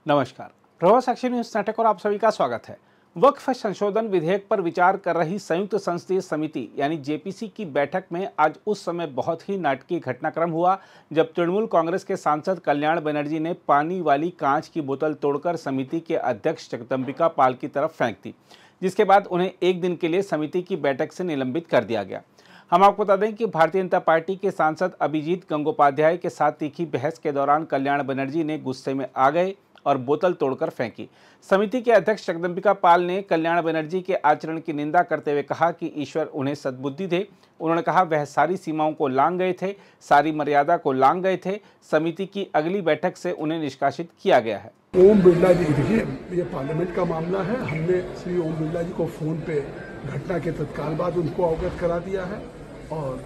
नमस्कार, प्रभात साक्षी न्यूज नाटक और आप सभी का स्वागत है। वक्फ संशोधन विधेयक पर विचार कर रही संयुक्त संसदीय समिति यानी जेपीसी की बैठक में आज उस समय बहुत ही नाटकीय घटनाक्रम हुआ जब तृणमूल कांग्रेस के सांसद कल्याण बनर्जी ने पानी वाली कांच की बोतल तोड़कर समिति के अध्यक्ष जगदंबिका पाल की तरफ फेंक दी, जिसके बाद उन्हें एक दिन के लिए समिति की बैठक से निलंबित कर दिया गया। हम आपको बता दें कि भारतीय जनता पार्टी के सांसद अभिजीत गंगोपाध्याय के साथ तीखी बहस के दौरान कल्याण बनर्जी ने गुस्से में आ गए और बोतल तोड़कर फेंकी। समिति के अध्यक्ष जगदंबिका पाल ने कल्याण बनर्जी के आचरण की निंदा करते हुए कहा कि ईश्वर उन्हें सद्बुद्धि दे। उन्होंने कहा वह सारी सीमाओं को लांघ गए थे, सारी मर्यादा को लांघ गए थे। समिति की अगली बैठक से उन्हें निष्कासित किया गया है। ओम बिरला जी, देखिए ये पार्लियामेंट का मामला है। हमने श्री ओम बिरला जी को फोन पे घटना के तत्काल बाद उनको अवगत करा दिया है और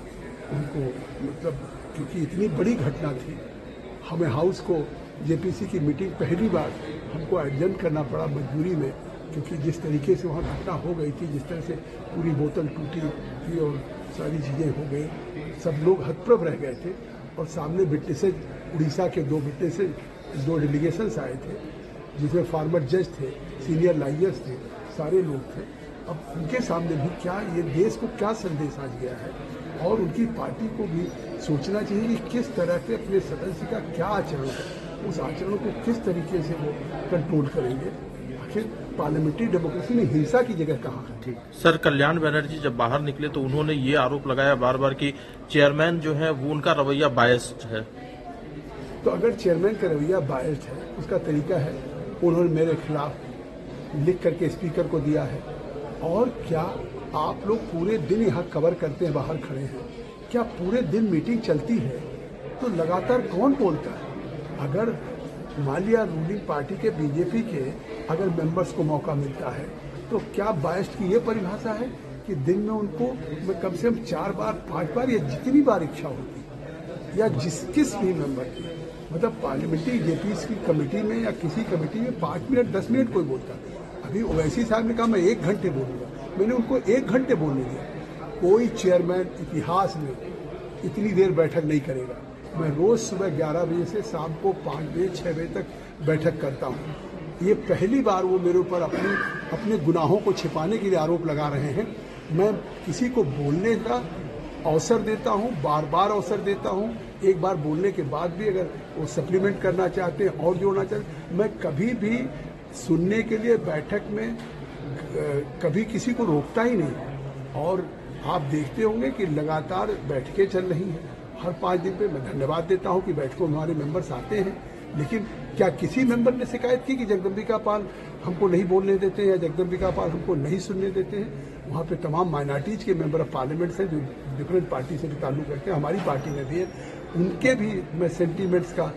उनको मतलब क्योंकि इतनी बड़ी घटना थी, हमें हाउस को जेपीसी की मीटिंग पहली बार हमको एडजर्न करना पड़ा मजबूरी में, क्योंकि जिस तरीके से वहाँ घटना हो गई थी, जिस तरह से पूरी बोतल टूटी थी और सारी चीज़ें हो गई, सब लोग हतप्रभ रह गए थे। और सामने विटनेसेज, उड़ीसा के 2 विटनेसेज, 2 डेलीगेशंस आए थे जिसमें फार्मर जज थे, सीनियर लॉयर्स थे, सारे लोग थे। अब उनके सामने भी क्या ये देश को क्या संदेश आज गया है और उनकी पार्टी को भी सोचना चाहिए कि किस तरह से अपने सदस्य का क्या आचरण है, उस आचरण को किस तरीके से वो कंट्रोल करेंगे। आखिर पार्लियामेंट्री डेमोक्रेसी में हिंसा की जगह कहाँ है? ठीक सर, कल्याण बनर्जी जब बाहर निकले तो उन्होंने ये आरोप लगाया बार बार कि चेयरमैन जो है वो उनका रवैया बायस्ड है। तो अगर चेयरमैन का रवैया बायस्ड है, उसका तरीका है, उन्होंने मेरे खिलाफ लिख करके स्पीकर को दिया है। और क्या आप लोग पूरे दिन यहाँ कवर करते हैं, बाहर खड़े हैं, क्या पूरे दिन मीटिंग चलती है तो लगातार कौन बोलता है? अगर मान लिया रूलिंग पार्टी के बीजेपी के अगर मेंबर्स को मौका मिलता है तो क्या बायस्ड की ये परिभाषा है कि दिन में उनको कम से कम 4 बार 5 बार या जितनी बार इच्छा होगी या किस भी मेंबर की, मतलब पार्लियामेंट्री जेपीसी की कमेटी में या किसी कमेटी में 5 मिनट 10 मिनट कोई बोलता है। अभी ओवैसी साहब ने कहा मैं 1 घंटे बोलूँगा, मैंने उनको 1 घंटे बोलने दिया। कोई चेयरमैन इतिहास में इतनी देर बैठक नहीं करेगा। मैं रोज सुबह 11 बजे से शाम को 5 बजे 6 बजे तक बैठक करता हूँ। ये पहली बार वो मेरे ऊपर अपने गुनाहों को छिपाने के लिए आरोप लगा रहे हैं। मैं किसी को बोलने का अवसर देता हूँ, बार बार अवसर देता हूँ। एक बार बोलने के बाद भी अगर वो सप्लीमेंट करना चाहते हैं और जोड़ना चाहते हैं, मैं कभी भी सुनने के लिए बैठक में कभी किसी को रोकता ही नहीं। और आप देखते होंगे कि लगातार बैठकें चल रही हैं हर 5 दिन पे। मैं धन्यवाद देता हूं कि बैठकों में हमारे मेंबर्स आते हैं, लेकिन क्या किसी मेंबर ने शिकायत की कि जगदंबिका पाल हमको नहीं बोलने देते हैं या जगदंबिका पाल हमको नहीं सुनने देते हैं? वहाँ पे तमाम माइनॉरिटीज़ के मेंबर ऑफ पार्लियामेंट हैं जो डिफरेंट पार्टी से भी ताल्लुक़ रखते हैं, हमारी पार्टी में भी है। उनके भी मैं सेंटीमेंट्स का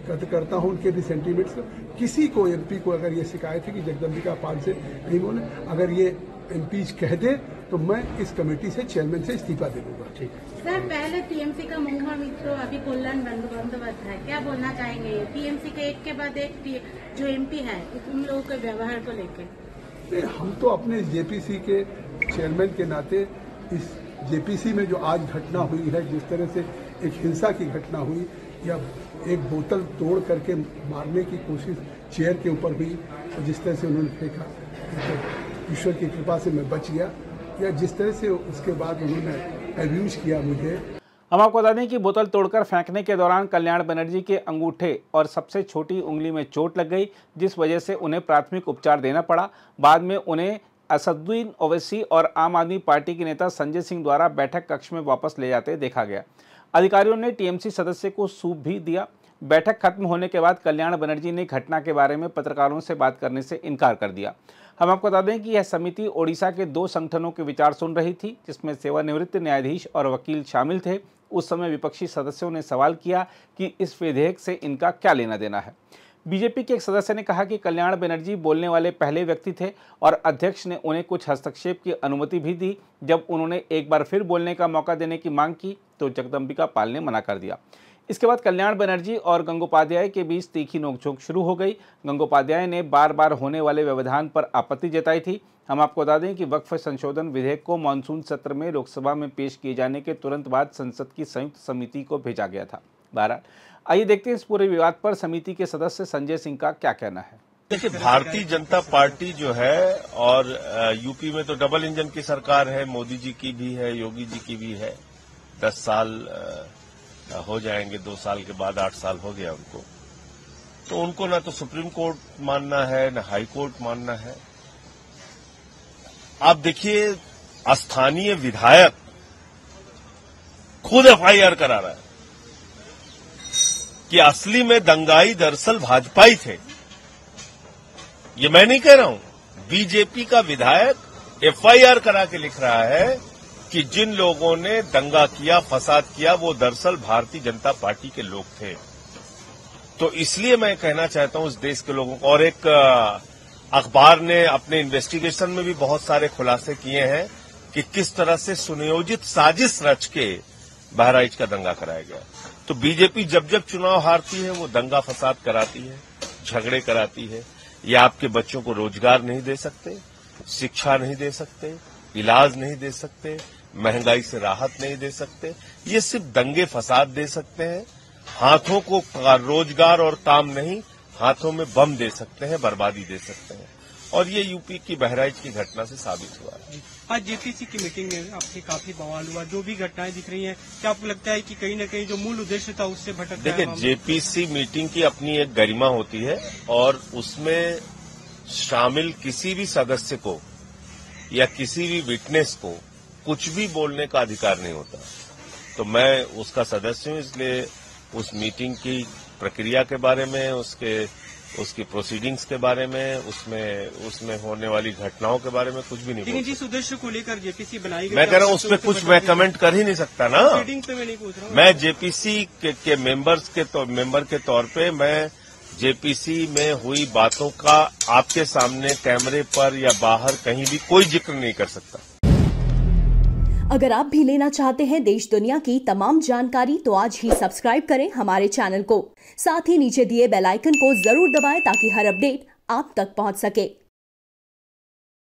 कदर करता हूँ, उनके भी सेंटीमेंट्स का। किसी को एमपी को अगर ये शिकायत है कि जगदंबिका पाल से नहीं बोले, अगर ये एमपी कह दे तो मैं इस कमेटी से चेयरमैन से इस्तीफा दे दूंगा। ठीक सर, पहले टीएमसी का महुआ मित्र अभी कल्याण बंदोबस्त है, क्या बोलना चाहेंगे टीएमसी के एक के बाद एक जो एमपी है उन लोगों के व्यवहार को लेकर? हम तो अपने जेपीसी के चेयरमैन के नाते इस जेपीसी में जो आज घटना हुई है, जिस तरह से एक हिंसा की घटना हुई या एक बोतल तोड़ करके मारने की कोशिश चेयर के ऊपर हुई और जिस तरह से उन्होंने फेंका, तो ईश्वर की कृपा से मैं बच गया, या जिस तरह से उसके बाद उन्होंने अब्यूज किया मुझे। हम आपको बता दें कि बोतल तोड़कर फेंकने के दौरान कल्याण बनर्जी के अंगूठे और सबसे छोटी उंगली में चोट लग गई, जिस वजह से उन्हें प्राथमिक उपचार देना पड़ा। बाद में उन्हें असदुद्दीन ओवैसी और आम आदमी पार्टी के नेता संजय सिंह द्वारा बैठक कक्ष में वापस ले जाते देखा गया। अधिकारियों ने टीएमसी सदस्य को सूप भी दिया। बैठक खत्म होने के बाद कल्याण बनर्जी ने घटना के बारे में पत्रकारों से बात करने से इनकार कर दिया। हम आपको बता दें कि यह समिति ओडिशा के 2 संगठनों के विचार सुन रही थी, जिसमें सेवानिवृत्त न्यायाधीश और वकील शामिल थे। उस समय विपक्षी सदस्यों ने सवाल किया कि इस विधेयक से इनका क्या लेना देना है। बीजेपी के एक सदस्य ने कहा कि कल्याण बनर्जी बोलने वाले पहले व्यक्ति थे और अध्यक्ष ने उन्हें कुछ हस्तक्षेप की अनुमति भी दी। जब उन्होंने एक बार फिर बोलने का मौका देने की मांग की तो जगदंबिका पाल ने मना कर दिया। इसके बाद कल्याण बनर्जी और गंगोपाध्याय के बीच तीखी नोकझोंक शुरू हो गई। गंगोपाध्याय ने बार बार होने वाले व्यवधान पर आपत्ति जताई थी। हम आपको बता दें कि वक्फ संशोधन विधेयक को मानसून सत्र में लोकसभा में पेश किए जाने के तुरंत बाद संसद की संयुक्त समिति को भेजा गया था। बहरहाल आइए देखते हैं इस पूरे विवाद पर समिति के सदस्य संजय सिंह का क्या कहना है। देखिए, भारतीय जनता पार्टी जो है और यूपी में तो डबल इंजन की सरकार है, मोदी जी की भी है, योगी जी की भी है। 10 साल हो जाएंगे, 2 साल के बाद 8 साल हो गया उनको। तो उनको ना तो सुप्रीम कोर्ट मानना है, ना हाई कोर्ट मानना है। आप देखिए, स्थानीय विधायक खुद एफआईआर करा रहा है कि असली में दंगाई दरअसल भाजपाई थे। ये मैं नहीं कह रहा हूं, बीजेपी का विधायक एफआईआर करा के लिख रहा है कि जिन लोगों ने दंगा किया, फसाद किया, वो दरअसल भारतीय जनता पार्टी के लोग थे। तो इसलिए मैं कहना चाहता हूं इस देश के लोगों को, और एक अखबार ने अपने इन्वेस्टिगेशन में भी बहुत सारे खुलासे किए हैं कि किस तरह से सुनियोजित साजिश रच के बहराइच का दंगा कराया गया। तो बीजेपी जब जब चुनाव हारती है वो दंगा फसाद कराती है, झगड़े कराती है। ये आपके बच्चों को रोजगार नहीं दे सकते, शिक्षा नहीं दे सकते, इलाज नहीं दे सकते, महंगाई से राहत नहीं दे सकते। ये सिर्फ दंगे फसाद दे सकते हैं। हाथों को रोजगार और काम नहीं, हाथों में बम दे सकते हैं, बर्बादी दे सकते हैं। और ये यूपी की बहराइच की घटना से साबित हुआ है। आज जेपीसी की मीटिंग में आपसे काफी बवाल हुआ, जो भी घटनाएं दिख रही हैं, क्या आपको लगता है कि कहीं न कहीं जो मूल उद्देश्य था उससे भटक गया? देखिए, जेपीसी मीटिंग की अपनी एक गरिमा होती है और उसमें शामिल किसी भी सदस्य को या किसी भी विटनेस को कुछ भी बोलने का अधिकार नहीं होता। तो मैं उसका सदस्य हूं, इसलिए उस मीटिंग की प्रक्रिया के बारे में, उसकी प्रोसीडिंग्स के बारे में, उसमें होने वाली घटनाओं के बारे में कुछ भी नहीं। लेकिन जिस उद्देश्य को लेकर जेपीसी बनाई गई, मैं कह रहा हूं उसमें कुछ मैं कमेंट कर ही नहीं सकता ना। प्रोसीडिंग पे मैं नहीं पूछ रहा हूं। मैं जेपीसी के मेंबर के तौर पे मैं जेपीसी में हुई बातों का आपके सामने कैमरे पर या बाहर कहीं भी कोई जिक्र नहीं कर सकता। अगर आप भी लेना चाहते हैं देश दुनिया की तमाम जानकारी तो आज ही सब्सक्राइब करें हमारे चैनल को। साथ ही नीचे दिए बेल आइकन को जरूर दबाएं ताकि हर अपडेट आप तक पहुंच सके।